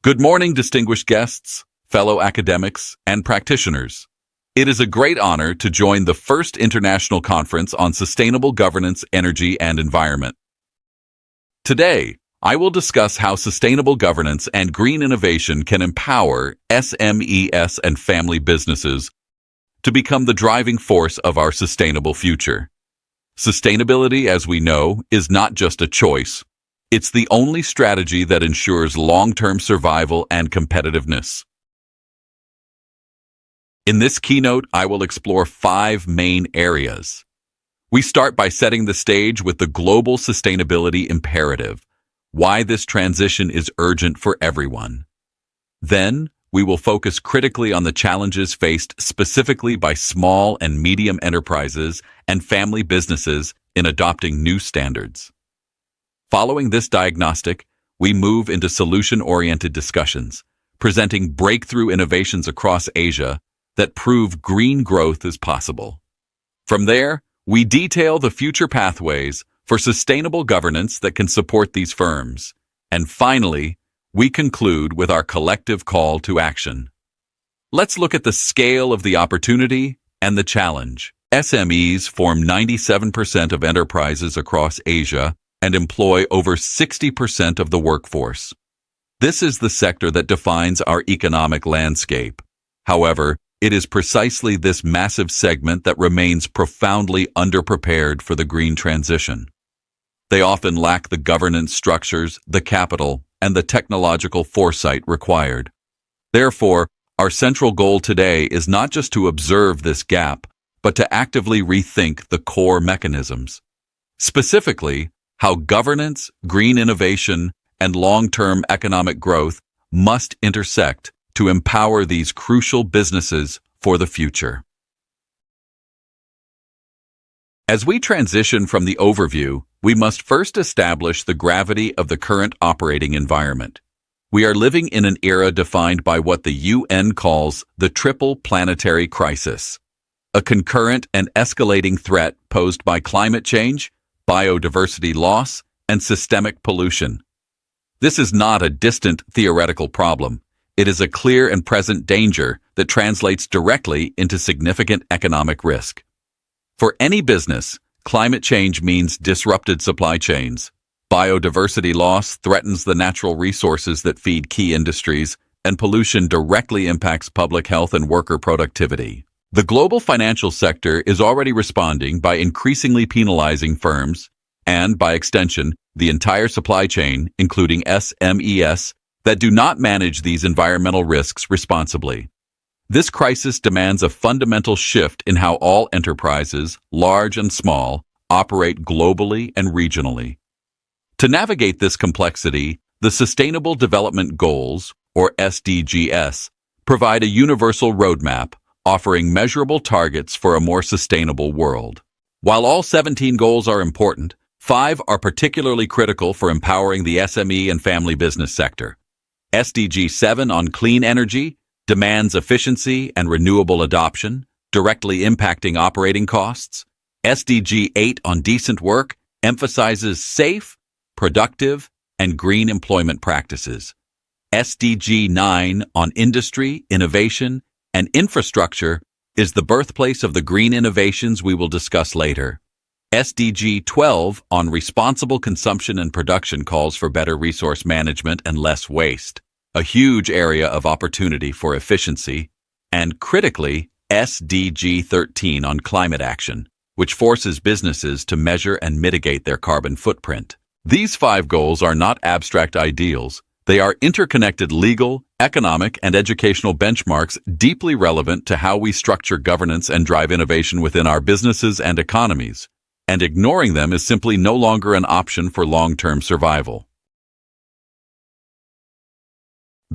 Good morning, distinguished guests, fellow academics, and practitioners. It is a great honor to join the first International Conference on Sustainable Governance, Energy, and Environment. Today, I will discuss how sustainable governance and green innovation can empower SMEs and family businesses to become the driving force of our sustainable future. Sustainability, as we know, is not just a choice. It's the only strategy that ensures long-term survival and competitiveness. In this keynote, I will explore 5 main areas. We start by setting the stage with the global sustainability imperative, why this transition is urgent for everyone. Then, we will focus critically on the challenges faced specifically by small and medium enterprises and family businesses in adopting new standards. Following this diagnostic, we move into solution-oriented discussions, presenting breakthrough innovations across Asia that prove green growth is possible. From there, we detail the future pathways for sustainable governance that can support these firms. And finally, we conclude with our collective call to action. Let's look at the scale of the opportunity and the challenge. SMEs form 97% of enterprises across Asia and employ over 60% of the workforce. This is the sector that defines our economic landscape. However, it is precisely this massive segment that remains profoundly underprepared for the green transition. They often lack the governance structures, the capital, and the technological foresight required. Therefore, our central goal today is not just to observe this gap, but to actively rethink the core mechanisms. Specifically, how governance, green innovation, and long-term economic growth must intersect to empower these crucial businesses for the future. As we transition from the overview, we must first establish the gravity of the current operating environment. We are living in an era defined by what the UN calls the triple planetary crisis, a concurrent and escalating threat posed by climate change, biodiversity loss, and systemic pollution. This is not a distant theoretical problem. It is a clear and present danger that translates directly into significant economic risk. For any business, climate change means disrupted supply chains. Biodiversity loss threatens the natural resources that feed key industries, and pollution directly impacts public health and worker productivity. The global financial sector is already responding by increasingly penalizing firms and, by extension, the entire supply chain, including SMEs, that do not manage these environmental risks responsibly. This crisis demands a fundamental shift in how all enterprises, large and small, operate globally and regionally. To navigate this complexity, the Sustainable Development Goals, or SDGs, provide a universal roadmap offering measurable targets for a more sustainable world. While all 17 goals are important, 5 are particularly critical for empowering the SME and family business sector. SDG 7 on clean energy demands efficiency and renewable adoption, directly impacting operating costs. SDG 8 on decent work emphasizes safe, productive, and green employment practices. SDG 9 on industry, innovation, and infrastructure is the birthplace of the green innovations we will discuss later. SDG 12 on responsible consumption and production calls for better resource management and less waste, a huge area of opportunity for efficiency. And critically, SDG 13 on climate action, which forces businesses to measure and mitigate their carbon footprint. These 5 goals are not abstract ideals. They are interconnected legal, economic, and educational benchmarks deeply relevant to how we structure governance and drive innovation within our businesses and economies. And ignoring them is simply no longer an option for long-term survival.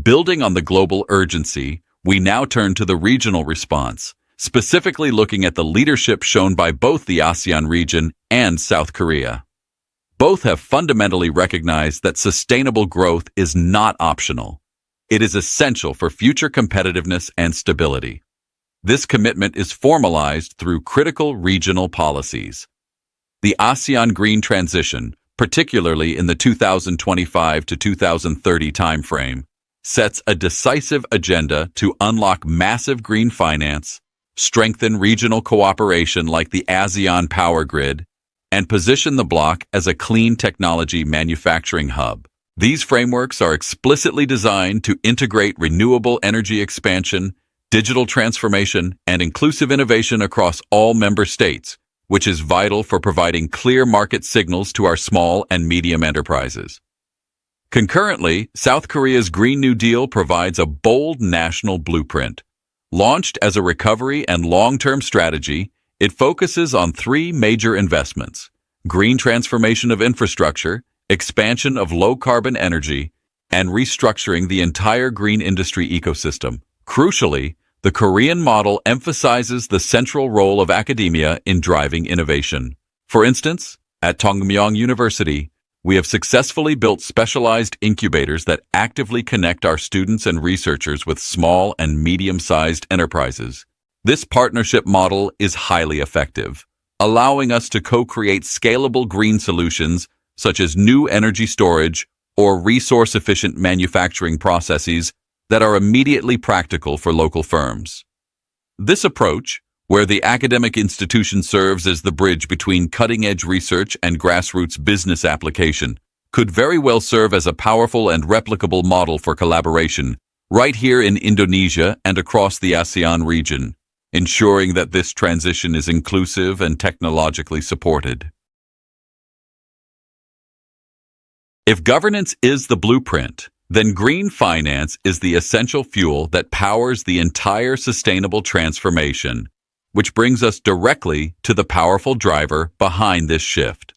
Building on the global urgency, we now turn to the regional response, specifically looking at the leadership shown by both the ASEAN region and South Korea. Both have fundamentally recognized that sustainable growth is not optional. It is essential for future competitiveness and stability. This commitment is formalized through critical regional policies. The ASEAN Green Transition, particularly in the 2025 to 2030 timeframe, sets a decisive agenda to unlock massive green finance, strengthen regional cooperation like the ASEAN power grid, and position the bloc as a clean technology manufacturing hub. These frameworks are explicitly designed to integrate renewable energy expansion, digital transformation, and inclusive innovation across all member states, which is vital for providing clear market signals to our small and medium enterprises. Concurrently, South Korea's Green New Deal provides a bold national blueprint. Launched as a recovery and long-term strategy, it focuses on three major investments: green transformation of infrastructure, expansion of low-carbon energy, and restructuring the entire green industry ecosystem. Crucially, the Korean model emphasizes the central role of academia in driving innovation. For instance, at Tongmyong University, we have successfully built specialized incubators that actively connect our students and researchers with small and medium-sized enterprises. This partnership model is highly effective, allowing us to co-create scalable green solutions such as new energy storage or resource-efficient manufacturing processes that are immediately practical for local firms. This approach, where the academic institution serves as the bridge between cutting-edge research and grassroots business application, could very well serve as a powerful and replicable model for collaboration right here in Indonesia and across the ASEAN region, ensuring that this transition is inclusive and technologically supported. If governance is the blueprint, then green finance is the essential fuel that powers the entire sustainable transformation, which brings us directly to the powerful driver behind this shift.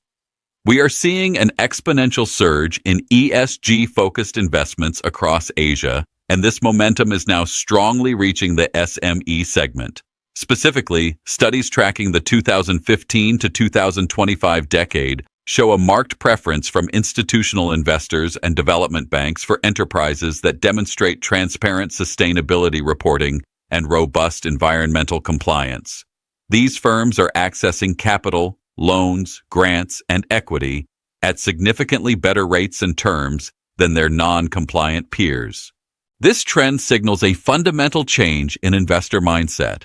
We are seeing an exponential surge in ESG-focused investments across Asia, and this momentum is now strongly reaching the SME segment. Specifically, studies tracking the 2015 to 2025 decade show a marked preference from institutional investors and development banks for enterprises that demonstrate transparent sustainability reporting and robust environmental compliance. These firms are accessing capital, loans, grants, and equity at significantly better rates and terms than their non-compliant peers. This trend signals a fundamental change in investor mindset.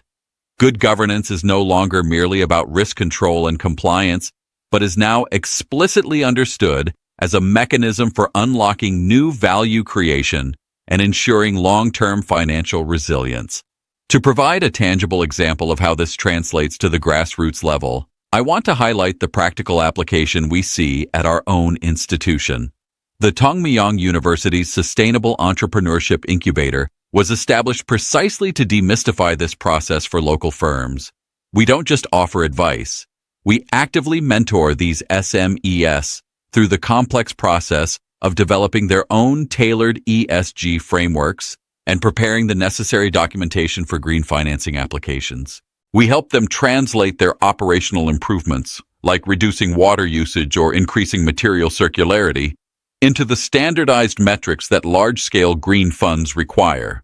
Good governance is no longer merely about risk control and compliance, but is now explicitly understood as a mechanism for unlocking new value creation and ensuring long-term financial resilience. To provide a tangible example of how this translates to the grassroots level, I want to highlight the practical application we see at our own institution. The Tongmyong University's Sustainable Entrepreneurship Incubator was established precisely to demystify this process for local firms. We don't just offer advice. We actively mentor these SMEs through the complex process of developing their own tailored ESG frameworks and preparing the necessary documentation for green financing applications. We help them translate their operational improvements, like reducing water usage or increasing material circularity, into the standardized metrics that large-scale green funds require.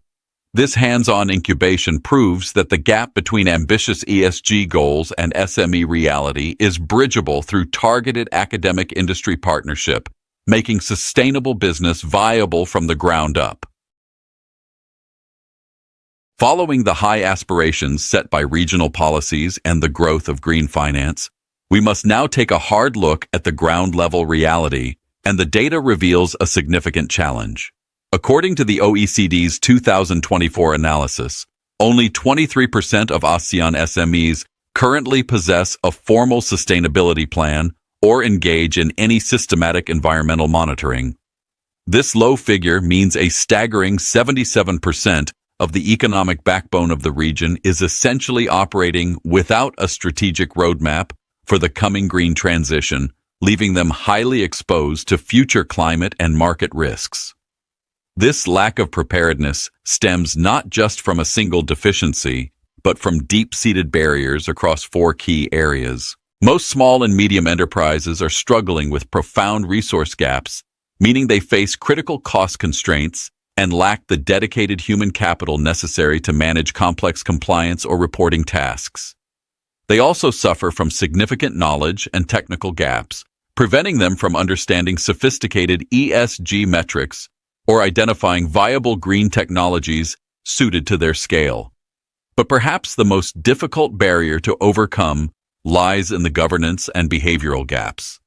This hands-on incubation proves that the gap between ambitious ESG goals and SME reality is bridgeable through targeted academic industry partnership, making sustainable business viable from the ground up. Following the high aspirations set by regional policies and the growth of green finance, we must now take a hard look at the ground-level reality, and the data reveals a significant challenge. According to the OECD's 2024 analysis, only 23% of ASEAN SMEs currently possess a formal sustainability plan or engage in any systematic environmental monitoring. This low figure means a staggering 77% of the economic backbone of the region is essentially operating without a strategic roadmap for the coming green transition, leaving them highly exposed to future climate and market risks. This lack of preparedness stems not just from a single deficiency, but from deep-seated barriers across four key areas. Most small and medium enterprises are struggling with profound resource gaps, meaning they face critical cost constraints and lack the dedicated human capital necessary to manage complex compliance or reporting tasks. They also suffer from significant knowledge and technical gaps, preventing them from understanding sophisticated ESG metrics, or identifying viable green technologies suited to their scale. But perhaps the most difficult barrier to overcome lies in the governance and behavioral gaps.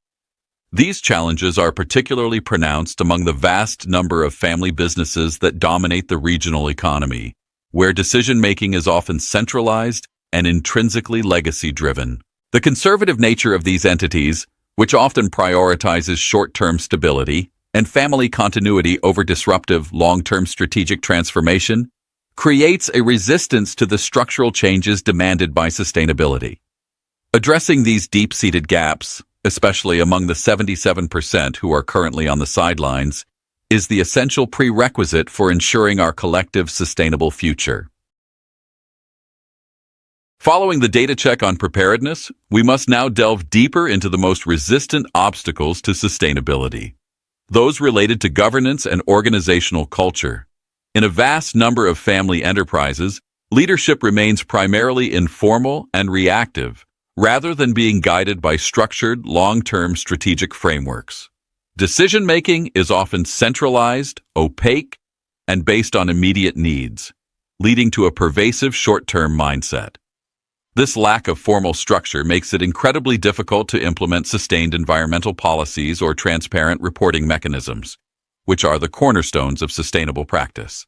These challenges are particularly pronounced among the vast number of family businesses that dominate the regional economy, where decision-making is often centralized and intrinsically legacy-driven. The conservative nature of these entities, which often prioritizes short-term stability and family continuity over disruptive long-term strategic transformation, creates a resistance to the structural changes demanded by sustainability. Addressing these deep-seated gaps, especially among the 77% who are currently on the sidelines, is the essential prerequisite for ensuring our collective sustainable future. Following the data check on preparedness, we must now delve deeper into the most resistant obstacles to sustainability, those related to governance and organizational culture. In a vast number of family enterprises, leadership remains primarily informal and reactive, rather than being guided by structured, long-term strategic frameworks. Decision-making is often centralized, opaque, and based on immediate needs, leading to a pervasive short-term mindset. This lack of formal structure makes it incredibly difficult to implement sustained environmental policies or transparent reporting mechanisms, which are the cornerstones of sustainable practice.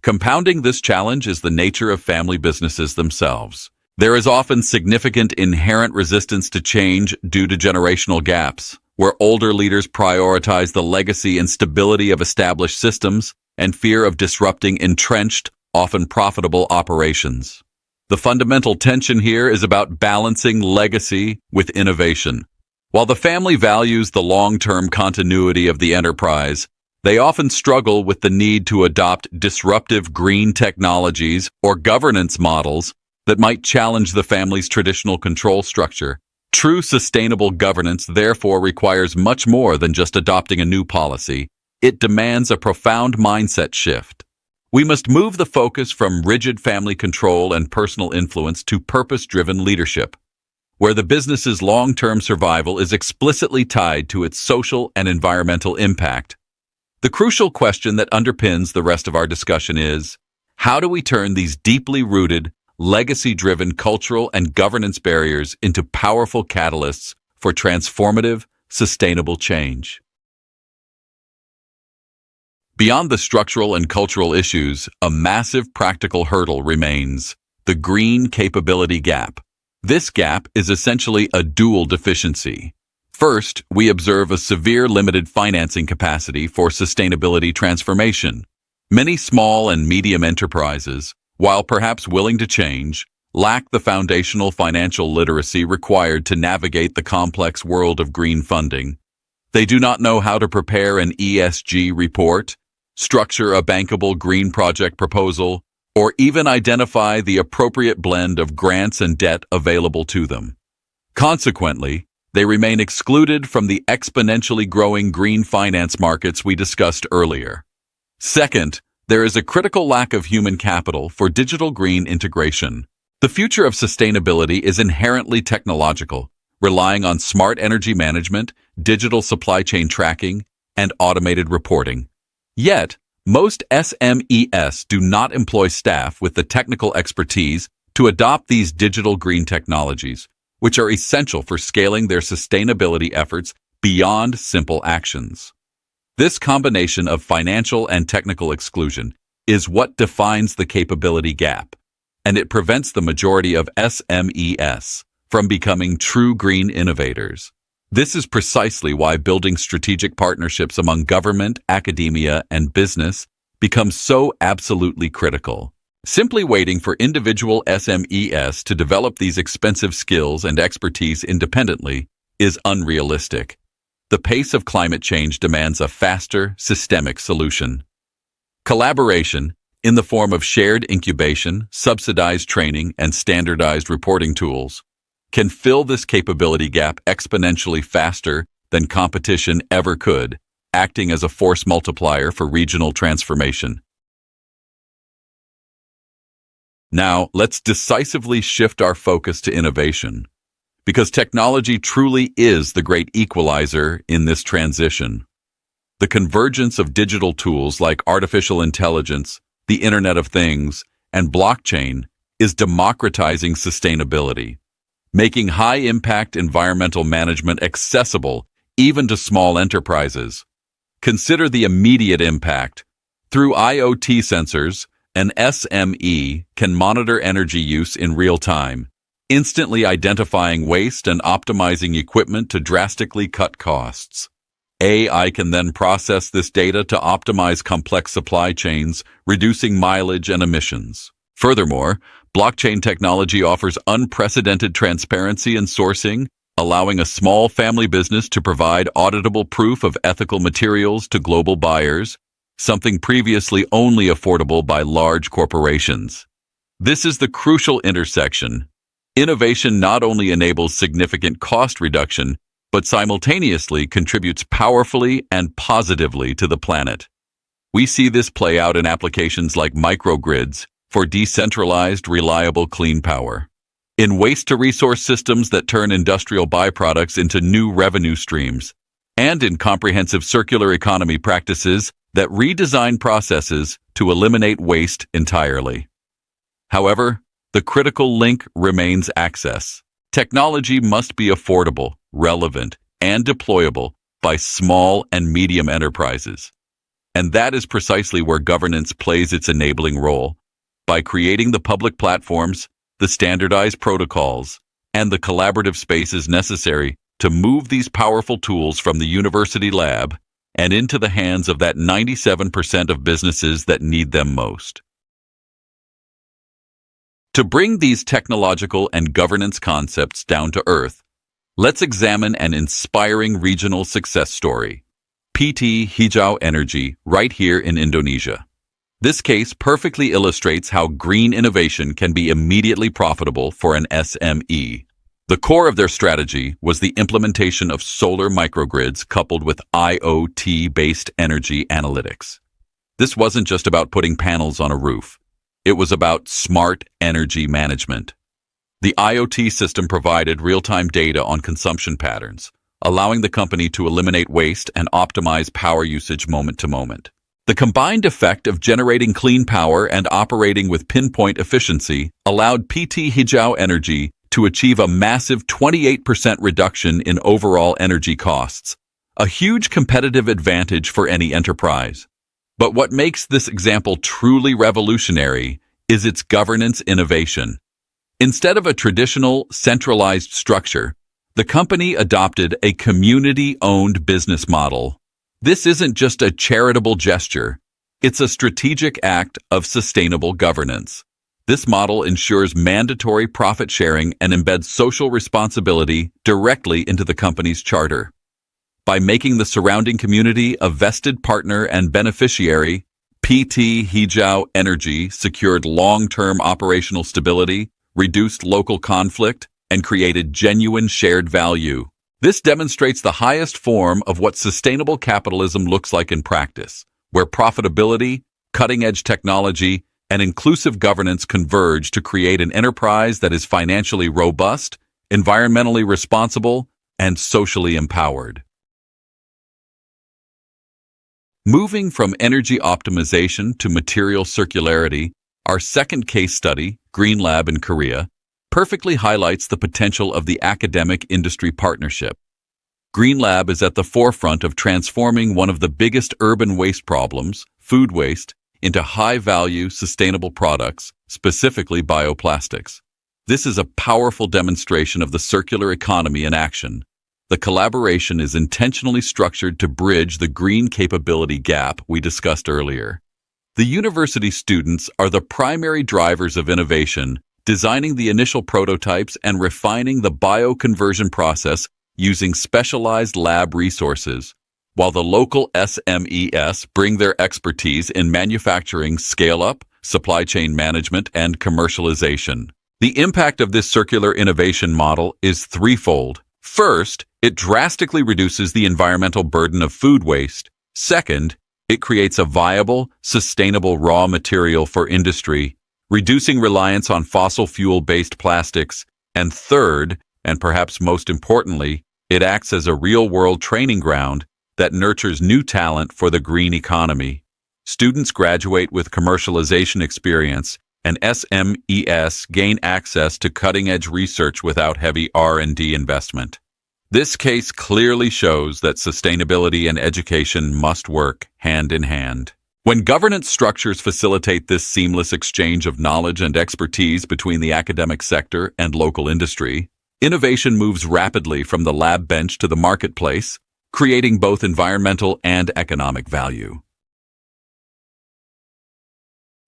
Compounding this challenge is the nature of family businesses themselves. There is often significant inherent resistance to change due to generational gaps, where older leaders prioritize the legacy and stability of established systems and fear of disrupting entrenched, often profitable operations. The fundamental tension here is about balancing legacy with innovation. While the family values the long-term continuity of the enterprise, they often struggle with the need to adopt disruptive green technologies or governance models that might challenge the family's traditional control structure. True sustainable governance therefore requires much more than just adopting a new policy. It demands a profound mindset shift. We must move the focus from rigid family control and personal influence to purpose-driven leadership, where the business's long-term survival is explicitly tied to its social and environmental impact. The crucial question that underpins the rest of our discussion is, how do we turn these deeply rooted, legacy-driven cultural and governance barriers into powerful catalysts for transformative, sustainable change? Beyond the structural and cultural issues, a massive practical hurdle remains: the green capability gap. This gap is essentially a dual deficiency. First, we observe a severe limited financing capacity for sustainability transformation. Many small and medium enterprises, while perhaps willing to change, lack the foundational financial literacy required to navigate the complex world of green funding. They do not know how to prepare an ESG report, structure a bankable green project proposal, or even identify the appropriate blend of grants and debt available to them. Consequently, they remain excluded from the exponentially growing green finance markets we discussed earlier. Second, there is a critical lack of human capital for digital green integration. The future of sustainability is inherently technological, relying on smart energy management, digital supply chain tracking, and automated reporting. Yet, most SMEs do not employ staff with the technical expertise to adopt these digital green technologies, which are essential for scaling their sustainability efforts beyond simple actions. This combination of financial and technical exclusion is what defines the capability gap, and it prevents the majority of SMEs from becoming true green innovators. This is precisely why building strategic partnerships among government, academia, and business becomes so absolutely critical. Simply waiting for individual SMEs to develop these expensive skills and expertise independently is unrealistic. The pace of climate change demands a faster, systemic solution. Collaboration, in the form of shared incubation, subsidized training, and standardized reporting tools, can fill this capability gap exponentially faster than competition ever could, acting as a force multiplier for regional transformation. Now, let's decisively shift our focus to innovation, because technology truly is the great equalizer in this transition. The convergence of digital tools like artificial intelligence, the Internet of Things, and blockchain is democratizing sustainability, making high-impact environmental management accessible even to small enterprises. Consider the immediate impact. Through IoT sensors, an SME can monitor energy use in real time, instantly identifying waste and optimizing equipment to drastically cut costs. AI can then process this data to optimize complex supply chains, reducing mileage and emissions. Furthermore, blockchain technology offers unprecedented transparency in sourcing, allowing a small family business to provide auditable proof of ethical materials to global buyers, something previously only affordable by large corporations. This is the crucial intersection. Innovation not only enables significant cost reduction, but simultaneously contributes powerfully and positively to the planet. We see this play out in applications like microgrids for decentralized, reliable, clean power, in waste-to-resource systems that turn industrial byproducts into new revenue streams, and in comprehensive circular economy practices that redesign processes to eliminate waste entirely. However, the critical link remains access. Technology must be affordable, relevant, and deployable by small and medium enterprises. And that is precisely where governance plays its enabling role, by creating the public platforms, the standardized protocols, and the collaborative spaces necessary to move these powerful tools from the university lab and into the hands of that 97% of businesses that need them most. To bring these technological and governance concepts down to earth, let's examine an inspiring regional success story, PT Hijau Energy, right here in Indonesia. This case perfectly illustrates how green innovation can be immediately profitable for an SME. The core of their strategy was the implementation of solar microgrids coupled with IoT-based energy analytics. This wasn't just about putting panels on a roof. It was about smart energy management. The IoT system provided real-time data on consumption patterns, allowing the company to eliminate waste and optimize power usage moment to moment. The combined effect of generating clean power and operating with pinpoint efficiency allowed PT Hijau Energy to achieve a massive 28% reduction in overall energy costs, a huge competitive advantage for any enterprise. But what makes this example truly revolutionary is its governance innovation. Instead of a traditional, centralized structure, the company adopted a community-owned business model. This isn't just a charitable gesture, it's a strategic act of sustainable governance. This model ensures mandatory profit sharing and embeds social responsibility directly into the company's charter. By making the surrounding community a vested partner and beneficiary, PT Hijau Energy secured long-term operational stability, reduced local conflict, and created genuine shared value. This demonstrates the highest form of what sustainable capitalism looks like in practice, where profitability, cutting-edge technology, and inclusive governance converge to create an enterprise that is financially robust, environmentally responsible, and socially empowered. Moving from energy optimization to material circularity, our second case study, Green Lab in Korea, perfectly highlights the potential of the academic-industry partnership. Green Lab is at the forefront of transforming one of the biggest urban waste problems, food waste, into high-value, sustainable products, specifically bioplastics. This is a powerful demonstration of the circular economy in action. The collaboration is intentionally structured to bridge the green capability gap we discussed earlier. The university students are the primary drivers of innovation, designing the initial prototypes and refining the bioconversion process using specialized lab resources, while the local SMEs bring their expertise in manufacturing scale-up, supply chain management, and commercialization. The impact of this circular innovation model is threefold. First, it drastically reduces the environmental burden of food waste. Second, it creates a viable, sustainable raw material for industry, reducing reliance on fossil fuel-based plastics. And third, and perhaps most importantly, it acts as a real-world training ground, that nurtures new talent for the green economy. Students graduate with commercialization experience, and SMEs gain access to cutting-edge research without heavy R&D investment. This case clearly shows that sustainability and education must work hand in hand. When governance structures facilitate this seamless exchange of knowledge and expertise between the academic sector and local industry, innovation moves rapidly from the lab bench to the marketplace, creating both environmental and economic value.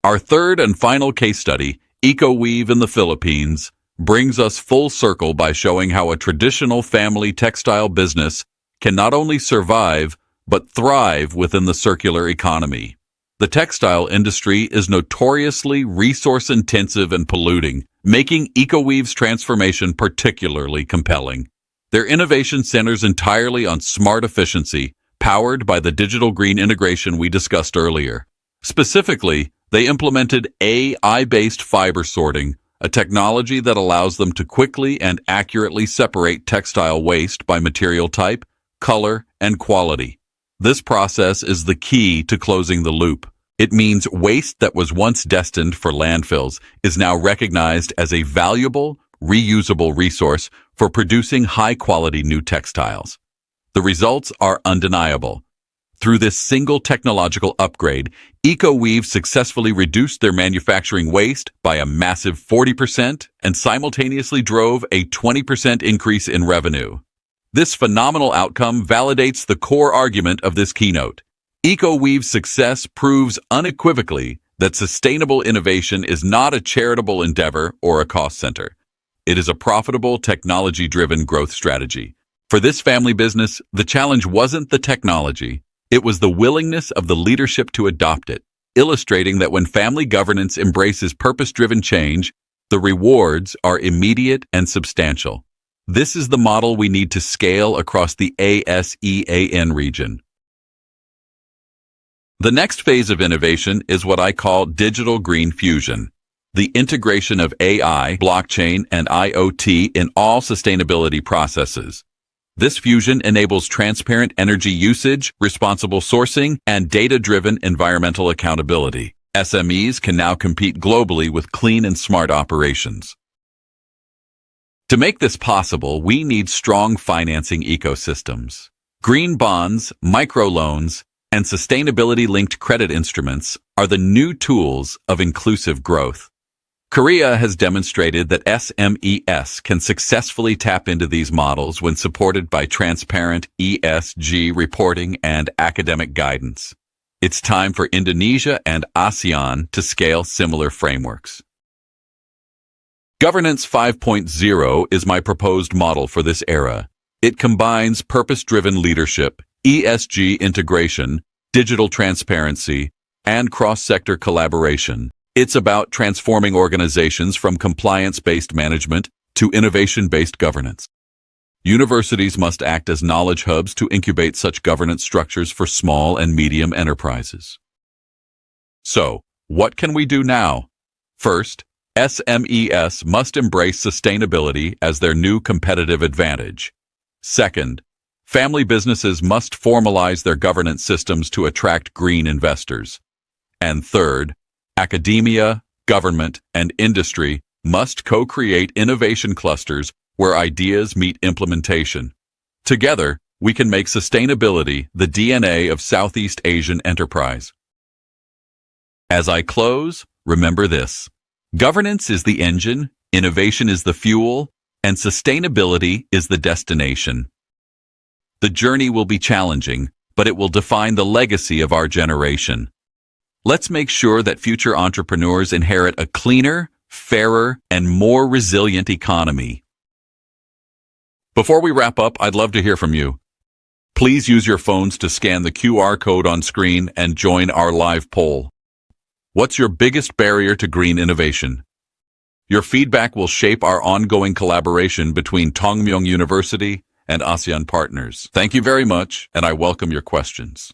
Our third and final case study, EcoWeave in the Philippines, brings us full circle by showing how a traditional family textile business can not only survive, but thrive within the circular economy. The textile industry is notoriously resource-intensive and polluting, making EcoWeave's transformation particularly compelling. Their innovation centers entirely on smart efficiency, powered by the digital green integration we discussed earlier. Specifically, they implemented AI-based fiber sorting, a technology that allows them to quickly and accurately separate textile waste by material type, color, and quality. This process is the key to closing the loop. It means waste that was once destined for landfills is now recognized as a valuable, reusable resource for producing high-quality new textiles. The results are undeniable. Through this single technological upgrade, EcoWeave successfully reduced their manufacturing waste by a massive 40% and simultaneously drove a 20% increase in revenue. This phenomenal outcome validates the core argument of this keynote. EcoWeave's success proves unequivocally that sustainable innovation is not a charitable endeavor or a cost center. It is a profitable, technology-driven growth strategy. For this family business, the challenge wasn't the technology. It was the willingness of the leadership to adopt it, illustrating that when family governance embraces purpose-driven change, the rewards are immediate and substantial. This is the model we need to scale across the ASEAN region. The next phase of innovation is what I call digital green fusion, the integration of AI, blockchain, and IoT in all sustainability processes. This fusion enables transparent energy usage, responsible sourcing, and data-driven environmental accountability. SMEs can now compete globally with clean and smart operations. To make this possible, we need strong financing ecosystems. Green bonds, microloans, and sustainability-linked credit instruments are the new tools of inclusive growth. Korea has demonstrated that SMEs can successfully tap into these models when supported by transparent ESG reporting and academic guidance. It's time for Indonesia and ASEAN to scale similar frameworks. Governance 5.0 is my proposed model for this era. It combines purpose-driven leadership, ESG integration, digital transparency, and cross-sector collaboration. It's about transforming organizations from compliance-based management to innovation-based governance. Universities must act as knowledge hubs to incubate such governance structures for small and medium enterprises. So, what can we do now? First, SMEs must embrace sustainability as their new competitive advantage. Second, family businesses must formalize their governance systems to attract green investors. And third, academia, government, and industry must co-create innovation clusters where ideas meet implementation. Together, we can make sustainability the DNA of Southeast Asian enterprise. As I close, remember this. Governance is the engine, innovation is the fuel, and sustainability is the destination. The journey will be challenging, but it will define the legacy of our generation. Let's make sure that future entrepreneurs inherit a cleaner, fairer, and more resilient economy. Before we wrap up, I'd love to hear from you. Please use your phones to scan the QR code on screen and join our live poll. What's your biggest barrier to green innovation? Your feedback will shape our ongoing collaboration between Tongmyong University and ASEAN partners. Thank you very much, and I welcome your questions.